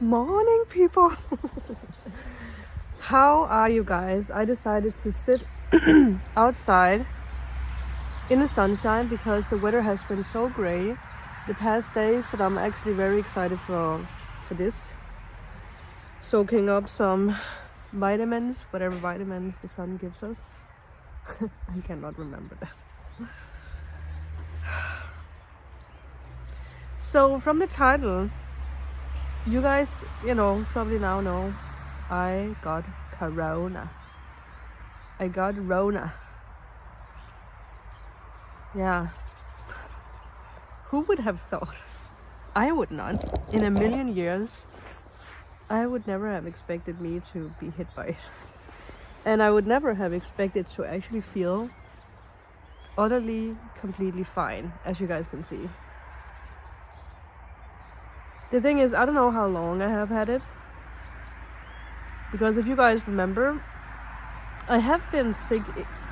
morning, people. How are you guys? I decided to sit outside in the sunshine because the weather has been so gray the past days that I'm actually very excited for this. Soaking up some vitamins, whatever vitamins the sun gives us. I cannot remember that. So from the title, you guys, probably now know I got corona. I got Rona. Yeah. Who would have thought? I would not. In a million years, I would never have expected me to be hit by it. And I would never have expected to actually feel utterly, completely fine, as you guys can see. The thing is, I don't know how long I have had it. Because if you guys remember, I have been sick.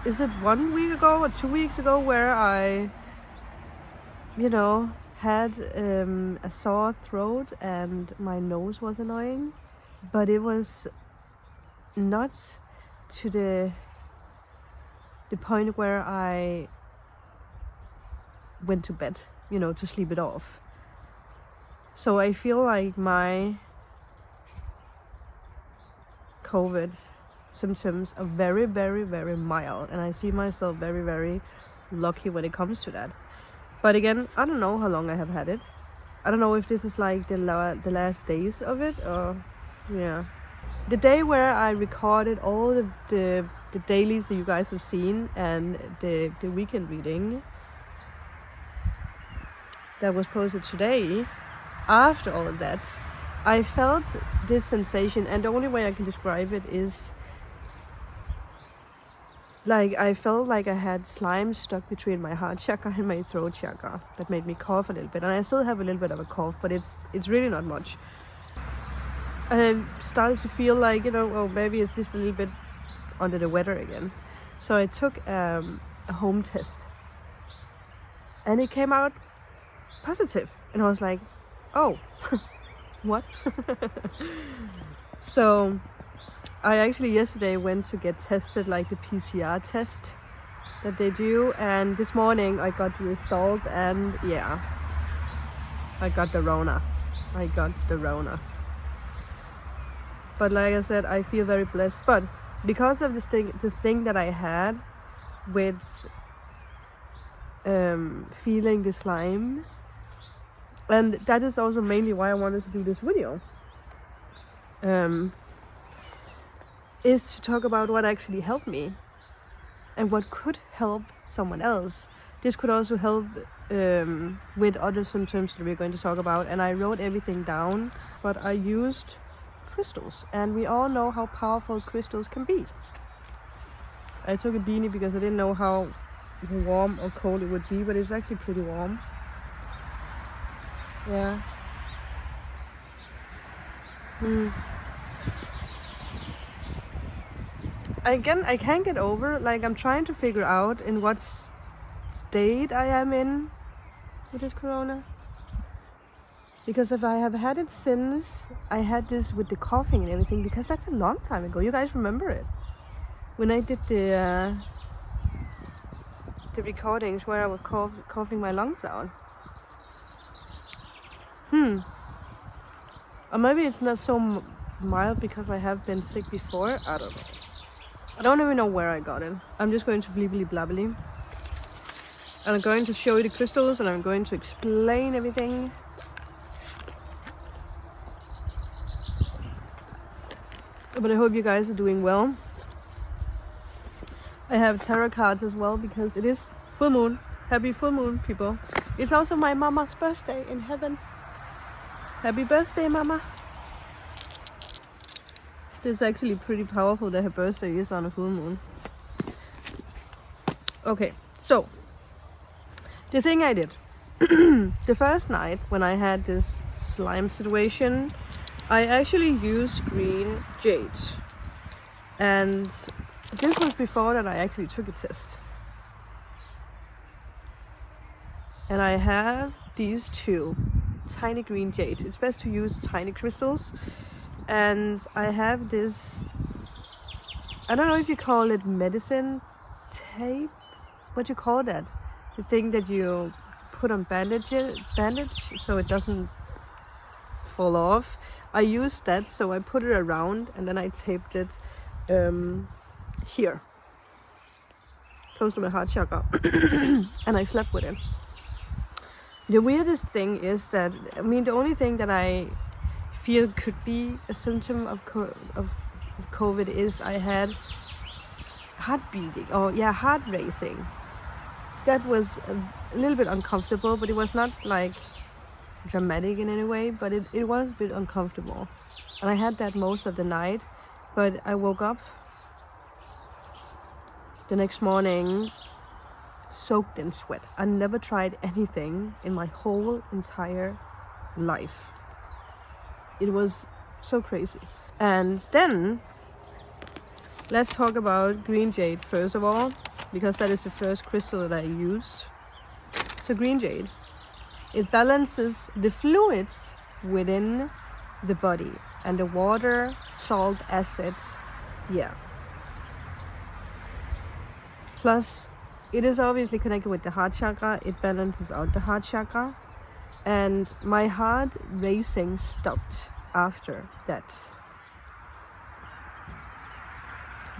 Is it 1 week ago or 2 weeks ago where I, had a sore throat and my nose was annoying? But it was not to the point where I went to bed, to sleep it off. So I feel like my COVID symptoms are very, very, very mild, and I see myself very, very lucky when it comes to that. But again, I don't know how long I have had it. I don't know if this is like the last days of it, or yeah. The day where I recorded all the dailies that you guys have seen and the weekend reading that was posted today, after all of that, I felt this sensation, and the only way I can describe it is like I felt like I had slime stuck between my heart chakra and my throat chakra that made me cough a little bit. And I still have a little bit of a cough, but it's really not much. I started to feel like, maybe it's just a little bit under the weather again. So I took a home test and it came out positive. And I was like, oh, what? So I actually yesterday went to get tested, like the PCR test that they do. And this morning I got the result, and yeah, I got the Rona. But like I said, I feel very blessed. But because of this thing that I had with feeling the slime, and that is also mainly why I wanted to do this video, is to talk about what actually helped me and what could help someone else. This could also help with other symptoms that we're going to talk about. And I wrote everything down, but I used crystals, and we all know how powerful crystals can be. I took a beanie because I didn't know how warm or cold it would be, but it's actually pretty warm. Yeah. Again, I can't get over, like, I'm trying to figure out in what state I am in with this corona. Because if I have had it since I had this with the coughing and everything, because that's a long time ago. You guys remember it? When I did the recordings where I was coughing my lungs out. Or maybe it's not so mild because I have been sick before. I don't know. I don't even know where I got it. I'm just going to blibbly blabbly. And I'm going to show you the crystals, and I'm going to explain everything. But I hope you guys are doing well. I have tarot cards as well because it is full moon. Happy full moon, people. It's also my mama's birthday in heaven. Happy birthday, mama. It's actually pretty powerful that her birthday is on a full moon. Okay, so the thing I did the first night when I had this slime situation, I actually used green jade, and this was before that I actually took a test. And I have these two tiny green jade. It's best to use tiny crystals. And I have this, I don't know if you call it medicine tape. What do you call that? The thing that you put on bandage so it doesn't fall off. I used that, so I put it around and then I taped it here, close to my heart chakra, and I slept with it. The weirdest thing is that, I mean, the only thing that I feel could be a symptom of COVID is I had heart racing. That was a little bit uncomfortable, but it was not like dramatic in any way, but it was a bit uncomfortable. And I had that most of the night, but I woke up the next morning soaked in sweat. I never tried anything in my whole entire life. It was so crazy. And then let's talk about green jade first of all, because that is the first crystal that I used. So green jade, it balances the fluids within the body and the water, salt, acids. Yeah. Plus, it is obviously connected with the heart chakra. It balances out the heart chakra. And my heart racing stopped after that.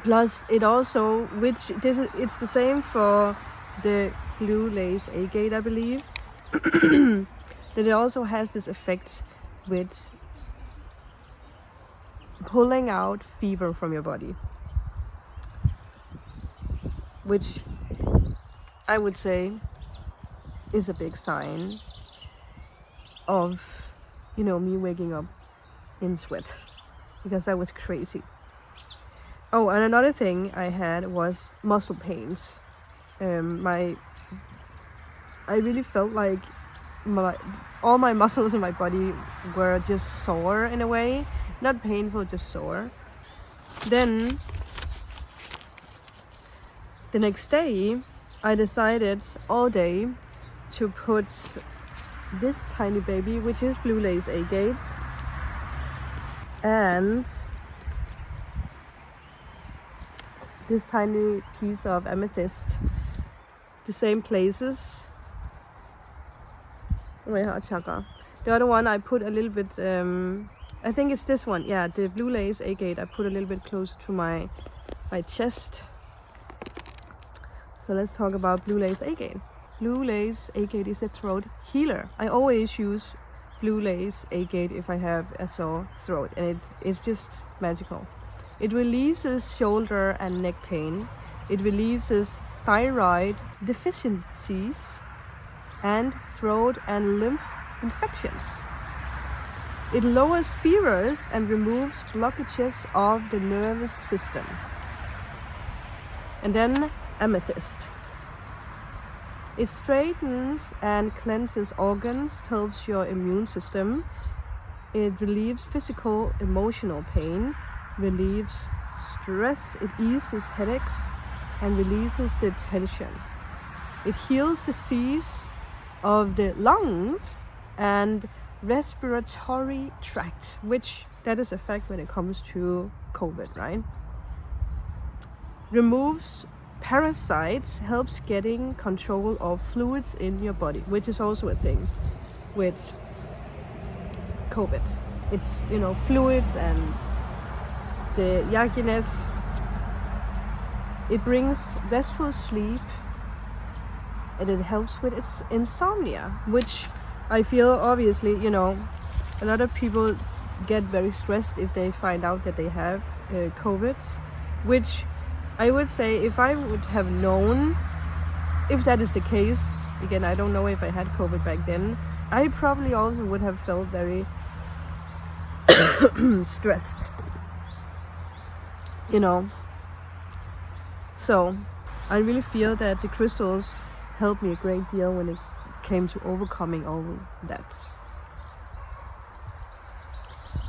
Plus, it also, it's the same for the blue lace agate, I believe, that it also has this effect with pulling out fever from your body, which I would say is a big sign of, you know, me waking up in sweat, because that was crazy. Oh, and another thing I had was muscle pains. I really felt like all my muscles in my body were just sore in a way. Not painful, just sore. Then the next day I decided all day to put this tiny baby, which is blue lace agate, and this tiny piece of amethyst, the same places in my heart chakra. The other one I put a little bit, I think it's this one, yeah, the blue lace agate, I put a little bit closer to my chest. So let's talk about blue lace agate. Blue lace agate is a throat healer. I always use blue lace agate if I have a sore throat, and it's just magical. It releases shoulder and neck pain. It releases thyroid deficiencies and throat and lymph infections. It lowers fevers and removes blockages of the nervous system. And then amethyst. It straightens and cleanses organs, helps your immune system. It relieves physical, emotional pain, relieves stress, it eases headaches, and releases the tension. It heals disease of the lungs and respiratory tract, which that is a fact when it comes to COVID, right? Removes parasites, helps getting control of fluids in your body, which is also a thing with COVID. It's, you know, fluids and the yuckiness. It brings restful sleep, and it helps with its insomnia, which I feel obviously, you know, a lot of people get very stressed if they find out that they have COVID, which I would say, if I would have known, if that is the case, again, I don't know if I had COVID back then, I probably also would have felt very stressed, you know. So I really feel that the crystals helped me a great deal when it came to overcoming all that.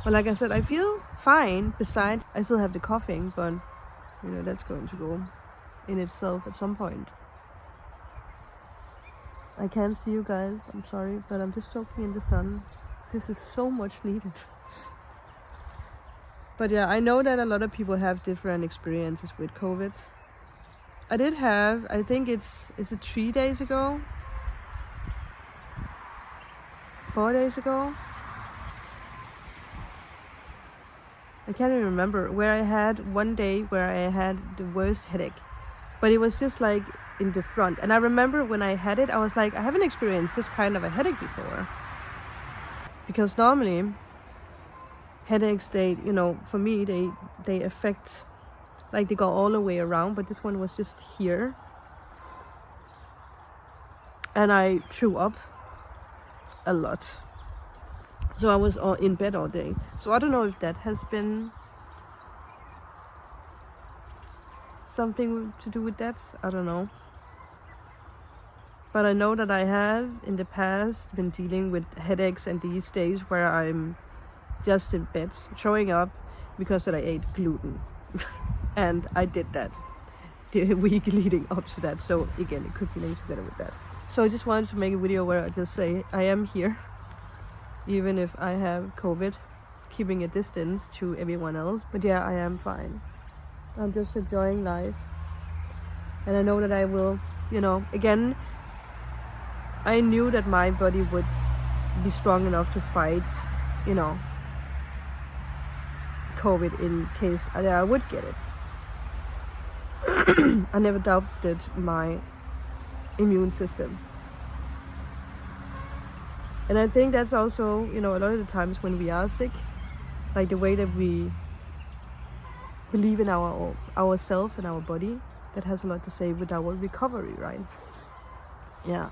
But like I said, I feel fine. Besides, I still have the coughing, but you know, that's going to go in itself at some point. I can't see you guys, I'm sorry, but I'm just soaking in the sun. This is so much needed. But yeah, I know that a lot of people have different experiences with COVID. I did have, I think is it 3 days ago? 4 days ago? I can't even remember, where I had one day where I had the worst headache. But it was just like in the front. And I remember when I had it, I was like, I haven't experienced this kind of a headache before. Because normally, headaches, they, you know, for me, they affect, like they go all the way around, but this one was just here. And I threw up a lot. So I was in bed all day. So I don't know if that has been something to do with that. I don't know. But I know that I have in the past been dealing with headaches and these days where I'm just in bed throwing up because that I ate gluten. And I did that the week leading up to that. So again, it could be linked together with that. So I just wanted to make a video where I just say I am here. Even if I have COVID, keeping a distance to everyone else. But yeah, I am fine. I'm just enjoying life. And I know that I will, you know, again, I knew that my body would be strong enough to fight, you know, COVID in case I would get it. I never doubted my immune system. And I think that's also, you know, a lot of the times when we are sick, like the way that we believe in ourselves and our body, that has a lot to say with our recovery, right? Yeah.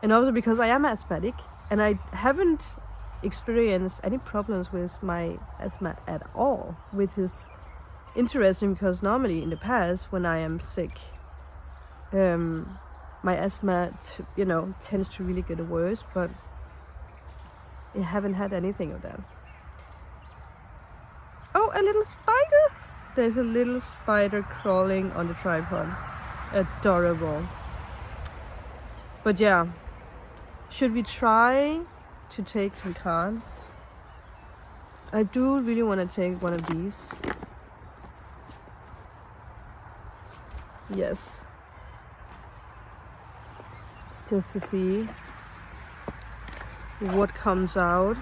And also because I am asthmatic and I haven't experienced any problems with my asthma at all, which is interesting because normally in the past when I am sick, my asthma, you know, tends to really get worse, but I haven't had anything of that. Oh, a little spider! There's a little spider crawling on the tripod. Adorable. But yeah, should we try to take some cards? I do really want to take one of these. Yes. Just to see what comes out.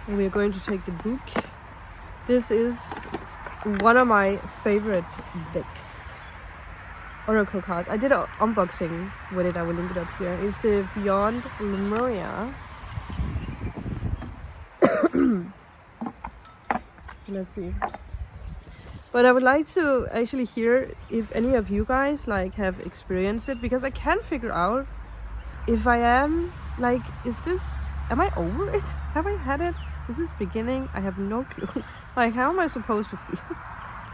And we are going to take the book. This is one of my favorite decks. Oracle cards. I did an unboxing with it. I will link it up here. It's the Beyond Lemuria. Let's see. But I would like to actually hear if any of you guys like have experienced it, because I can't figure out if I am like, am I over it? Have I had it? Is this beginning? I have no clue. Like, how am I supposed to feel?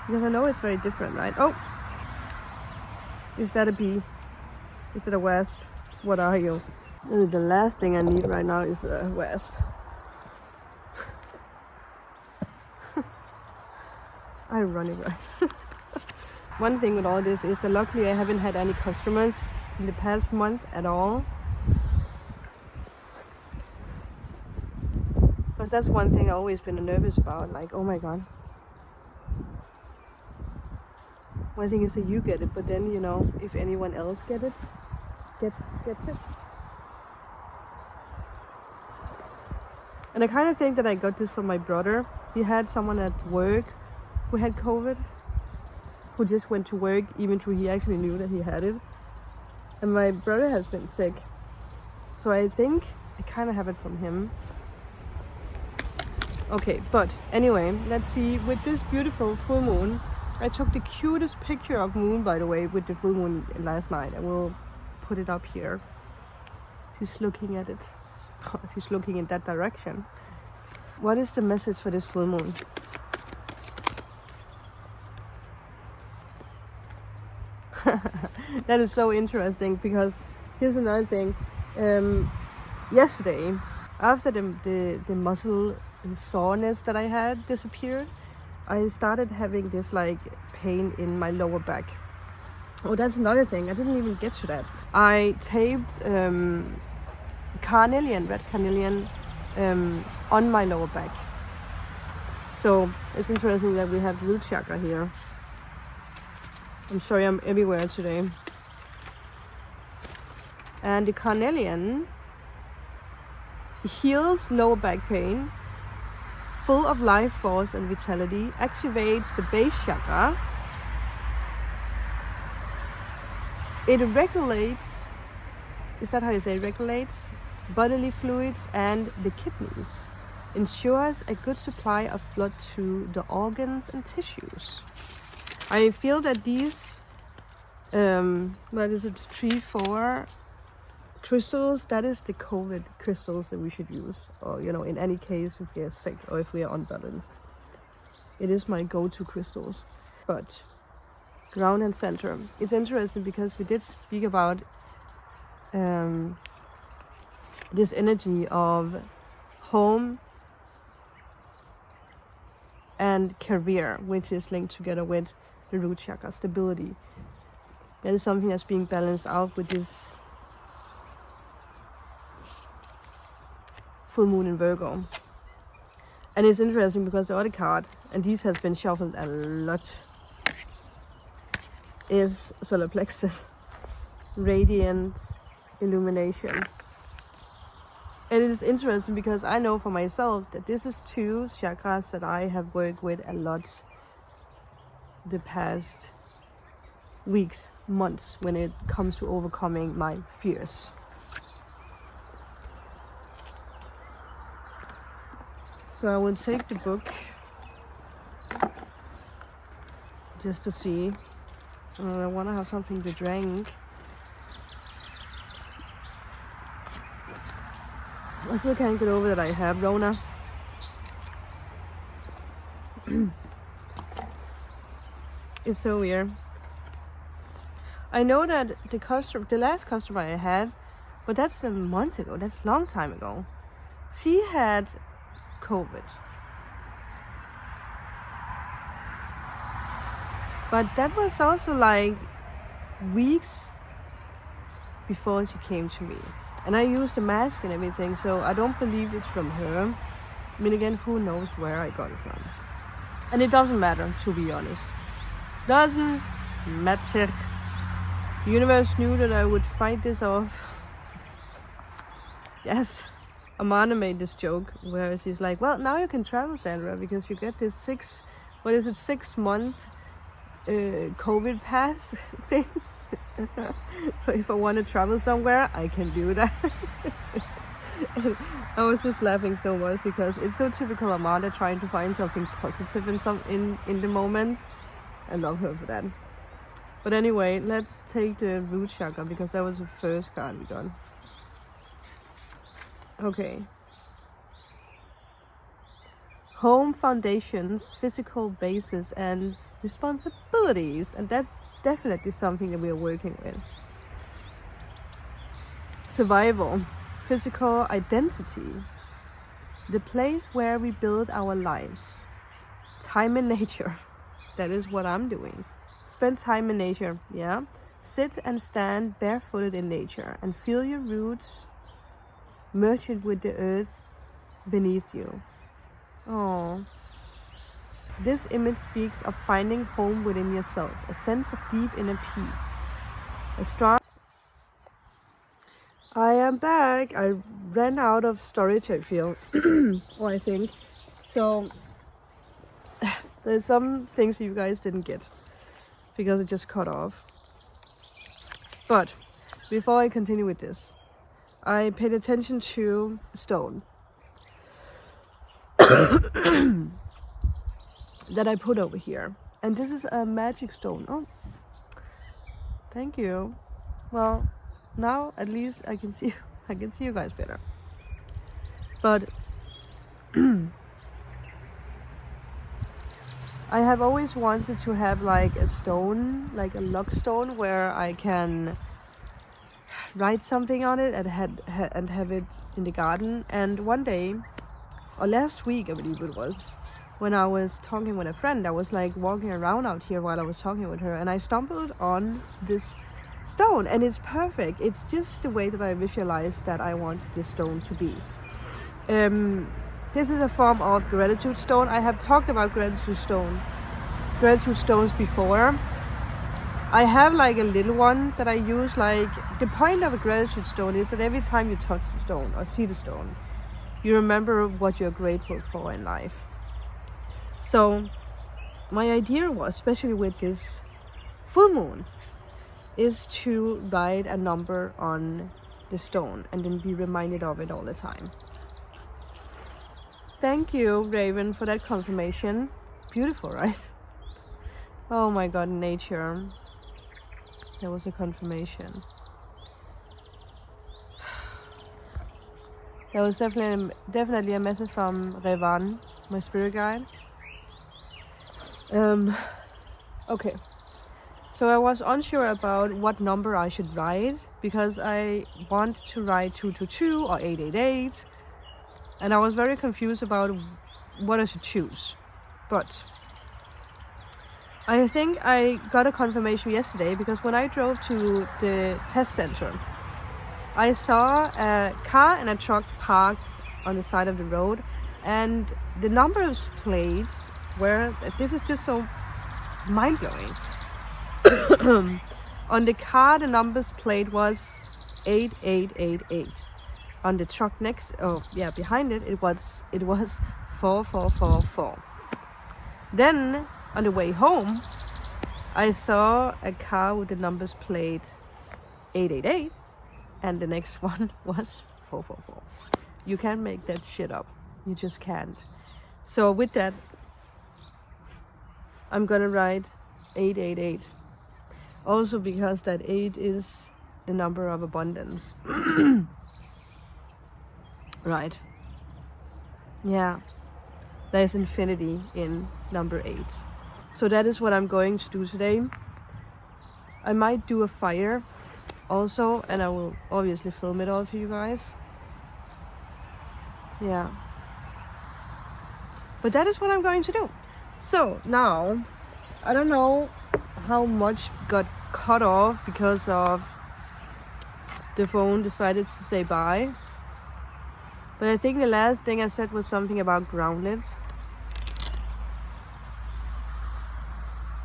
Because I know it's very different, right? Oh, is that a bee? Is that a wasp? What are you? The last thing I need right now is a wasp. Ironic, right? One thing with all this is that luckily I haven't had any customers in the past month at all. Because that's one thing I've always been nervous about, like, oh my god. One thing is that you get it, but then, you know, if anyone else gets it. And I kind of think that I got this from my brother. He had someone at work who had COVID, who just went to work even though he actually knew that he had it. And my brother has been sick, so I think I kind of have it from him. Okay, but anyway, let's see. With this beautiful full moon, I took the cutest picture of moon, by the way, with the full moon last night. I will put it up here. She's looking at it. She's looking in that direction. What is the message for this full moon? That is so interesting, because here's another thing. Yesterday, after the muscle soreness that I had disappeared, I started having this like pain in my lower back. Oh, that's another thing. I didn't even get to that. I taped Carnelian, red Carnelian, on my lower back. So it's interesting that we have the root chakra here. I'm sorry, I'm everywhere today. And the Carnelian heals lower back pain, full of life force and vitality, activates the base chakra. It regulates, is that how you say it? Regulates bodily fluids and the kidneys. Ensures a good supply of blood to the organs and tissues. I feel that these, what is it, 3-4 crystals, that is the COVID crystals that we should use. Or, you know, in any case, if we are sick or if we are unbalanced. It is my go-to crystals. But ground and center. It's interesting because we did speak about this energy of home and career, which is linked together with the root chakra, stability. That is something that's being balanced out with this full moon in Virgo. And it's interesting because the other card, and this has been shuffled a lot, is solar plexus, radiant illumination. And it is interesting because I know for myself that this is 2 chakras that I have worked with a lot the past weeks, months, when it comes to overcoming my fears. So I will take the book just to see. I want to have something to drink. I still can't get over that I have Rona. It's so weird. I know that the last customer I had, but that's a month ago. That's a long time ago. She had COVID. But that was also like weeks before she came to me. And I used the mask and everything, so I don't believe it's from her. I mean, again, who knows where I got it from. And it doesn't matter, to be honest. Doesn't matter. The universe knew that I would fight this off. Yes. Amanda made this joke where she's like, well, now you can travel, Sandra, because you get this 6 month COVID pass thing. So if I want to travel somewhere, I can do that. And I was just laughing so much because it's so typical Amanda, trying to find something positive in the moment. I love her for that. But anyway, let's take the root chakra because that was the first card we got. Okay. Home foundations, physical basis, and responsibilities. And that's definitely something that we are working with. Survival, physical identity, the place where we build our lives. Time in nature, that is what I'm doing. Spend time in nature, yeah? Sit and stand barefooted in nature and feel your roots merge it with the earth beneath you. Oh. This image speaks of finding home within yourself, a sense of deep inner peace. A strong... I am back. I ran out of storage, I feel. Or I think. So, there's some things you guys didn't get because it just cut off. But, before I continue with this, I paid attention to stone that I put over here, and this is a magic stone. Oh, thank you. Well, now at least I can see you guys better. But I have always wanted to have like a stone, like a lock stone, where I can write something on it and have it in the garden. And one day, or last week I believe it was, when I was talking with a friend. I was like walking around out here while I was talking with her, and I stumbled on this stone, and it's perfect. It's just the way that I visualized that I want this stone to be. This is a form of gratitude stone. I have talked about gratitude stones before. I have like a little one that I use. Like, the point of a gratitude stone is that every time you touch the stone or see the stone, you remember what you're grateful for in life. So my idea was, especially with this full moon, is to write a number on the stone and then be reminded of it all the time. Thank you, Raven, for that confirmation. Beautiful, right? Oh my god, nature. There was a confirmation. There was definitely a message from Revan, my spirit guide. Okay. So I was unsure about what number I should write, because I want to write 222 or 888. And I was very confused about what I should choose. But I think I got a confirmation yesterday, because when I drove to the test center, I saw a car and a truck parked on the side of the road, and the number plates were, this is just so mind-blowing. On the car, the numbers plate was 8888. On the truck behind it, it was 4444. Then on the way home, I saw a car with the numbers plate 888, and the next one was 444. You can't make that shit up. You just can't. So with that, I'm gonna write 888. Also because that 8 is the number of abundance. Right. Yeah. There's infinity in number 8. So that is what I'm going to do today. I might do a fire also, and I will obviously film it all for you guys. Yeah. But that is what I'm going to do. So now, I don't know how much got cut off because of the phone decided to say bye. But I think the last thing I said was something about grounded.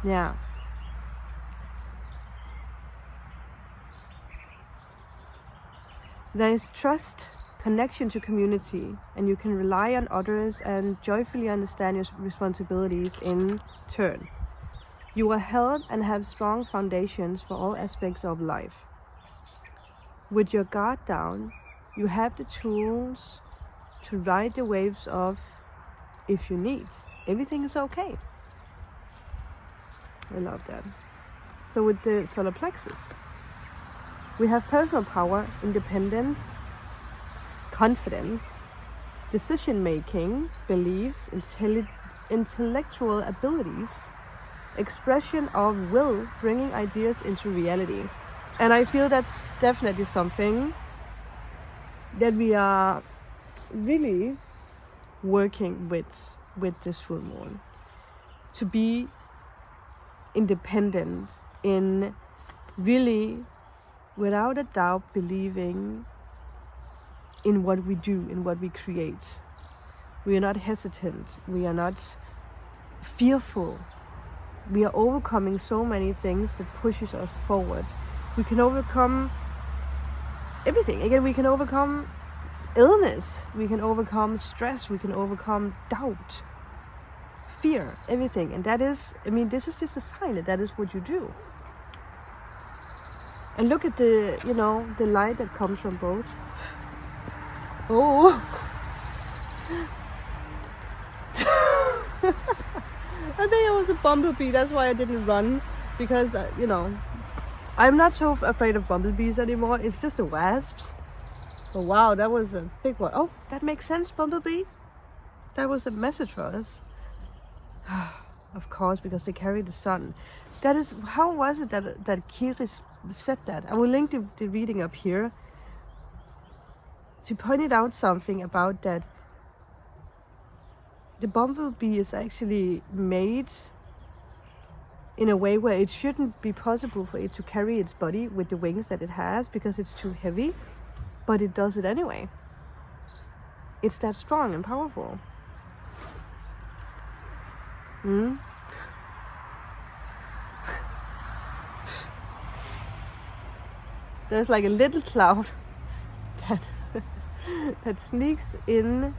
Yeah. There is trust, connection to community, and you can rely on others and joyfully understand your responsibilities in turn. You are held and have strong foundations for all aspects of life. With your guard down, you have the tools to ride the waves of if you need. Everything is okay. I love that. So with the solar plexus, we have personal power, independence, confidence, decision-making, beliefs, intellectual abilities, expression of will, bringing ideas into reality. And I feel that's definitely something that we are really working with this full moon. To be independent in really, without a doubt, believing in what we do, in what we create. We are not hesitant. We are not fearful. We are overcoming so many things that pushes us forward. We can overcome everything. Again, we can overcome illness. We can overcome stress. We can overcome doubt, fear, everything. And that is, I mean, this is just a sign that is what you do. And look at the, the light that comes from both. Oh. I think it was a bumblebee. That's why I didn't run, because, I'm not so afraid of bumblebees anymore. It's just the wasps. But wow, that was a big one. Oh, that makes sense, bumblebee. That was a message for us. Of course, because they carry the sun. That is, how was it that Kiri said that? I will link the reading up here. She pointed out something about that the bumblebee is actually made in a way where it shouldn't be possible for it to carry its body with the wings that it has because it's too heavy, but it does it anyway. It's that strong and powerful. There's like a little cloud that sneaks in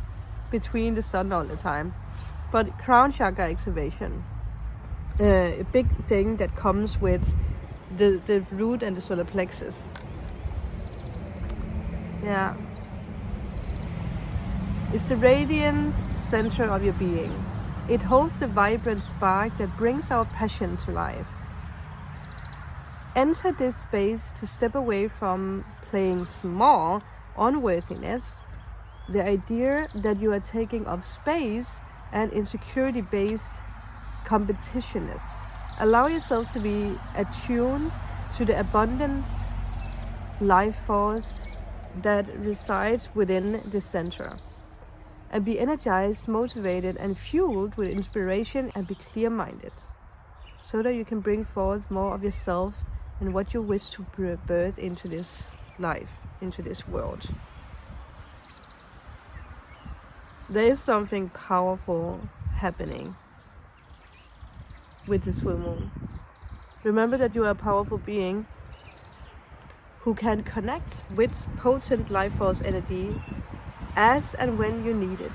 between the sun all the time. But crown chakra activation, a big thing that comes with the root and the solar plexus. Yeah. It's the radiant center of your being. It holds the vibrant spark that brings our passion to life. Enter this space to step away from playing small, unworthiness, the idea that you are taking up space, and insecurity-based competitionness. Allow yourself to be attuned to the abundant life force that resides within the center. And be energized, motivated, and fueled with inspiration, and be clear-minded, so that you can bring forth more of yourself and what you wish to birth into this life, into this world. There is something powerful happening with this full moon. Remember that you are a powerful being who can connect with potent life force energy as and when you need it.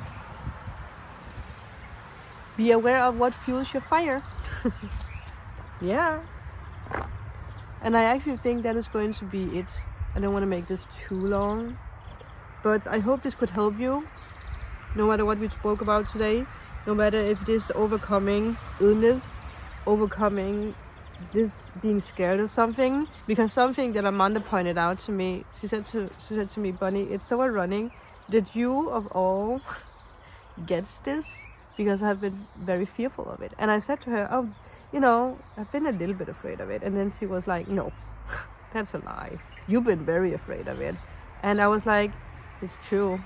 Be aware of what fuels your fire. Yeah. And I actually think that is going to be it. I don't want to make this too long, but I hope this could help you, no matter what we spoke about today, no matter if this overcoming illness, overcoming this being scared of something, because something that Amanda pointed out to me, she said to me, Bunny, it's so ironic that you of all gets this, because I've been very fearful of it. And I said to her, oh, you know, I've been a little bit afraid of it. And then she was like, no, that's a lie. You've been very afraid of it. And I was like, it's true.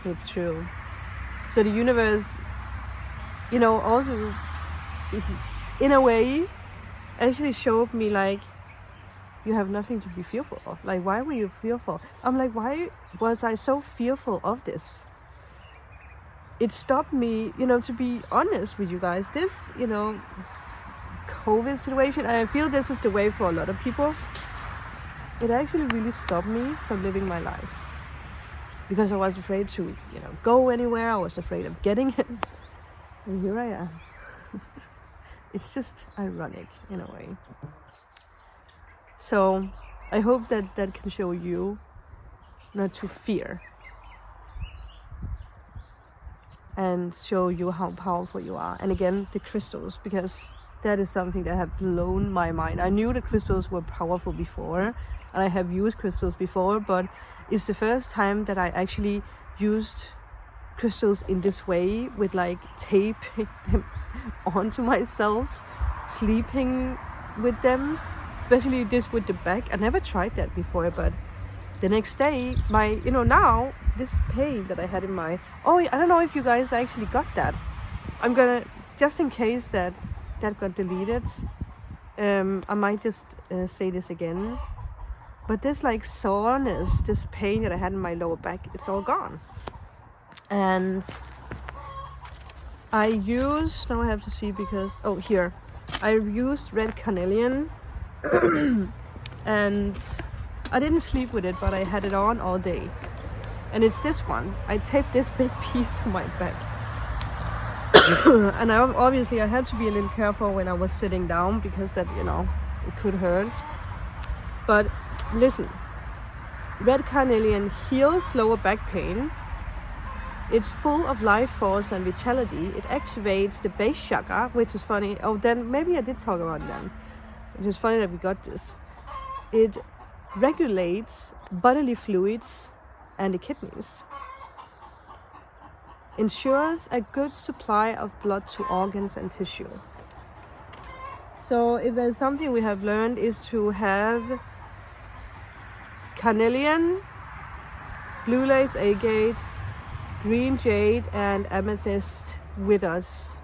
It's true. So the universe, you know, also, in a way, actually showed me like, you have nothing to be fearful of. Like, why were you fearful? I'm like, why was I so fearful of this? It stopped me, you know, to be honest with you guys. This, you know, COVID situation, and I feel this is the way for a lot of people. It actually really stopped me from living my life. Because I was afraid to, you know, go anywhere. I was afraid of getting it. And here I am. It's just ironic in a way. So I hope that that can show you not to fear, and show you how powerful you are. And again, the crystals, because that is something that have blown my mind. I knew the crystals were powerful before, and I have used crystals before, but it's the first time that I actually used crystals in this way, with like taping them onto myself, sleeping with them, especially this with the back. I never tried that before, but the next day, my, you know, now this pain that I had in my, oh, I don't know if you guys actually got that. I'm gonna, just in case that got deleted, I might just say this again. But this like soreness, this pain that I had in my lower back, it's all gone. And I use, now I have to see because, oh, here. I used red carnelian and I didn't sleep with it, but I had it on all day. And it's this one. I taped this big piece to my back. And obviously I had to be a little careful when I was sitting down, because that, you know, it could hurt. But listen, red carnelian heals lower back pain. It's full of life force and vitality. It activates the base chakra, which is funny. Oh, then maybe I did talk about it then. It is funny that we got this. It regulates bodily fluids and the kidneys. Ensures a good supply of blood to organs and tissue. So if there's something we have learned, is to have carnelian, blue lace agate, green jade and amethyst with us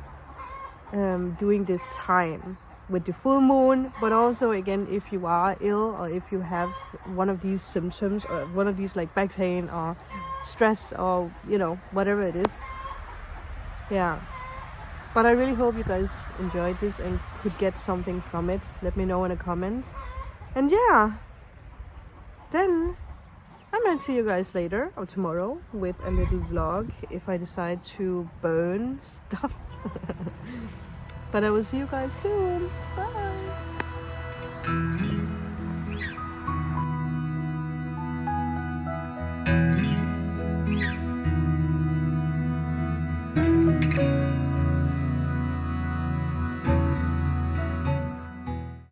during this time with the full moon, but also again if you are ill or if you have one of these symptoms or one of these like back pain or stress or you know whatever it is. Yeah, but I really hope you guys enjoyed this and could get something from it. Let me know in the comments. And yeah, then I might see you guys later or tomorrow with a little vlog if I decide to burn stuff. But I will see you guys soon. Bye.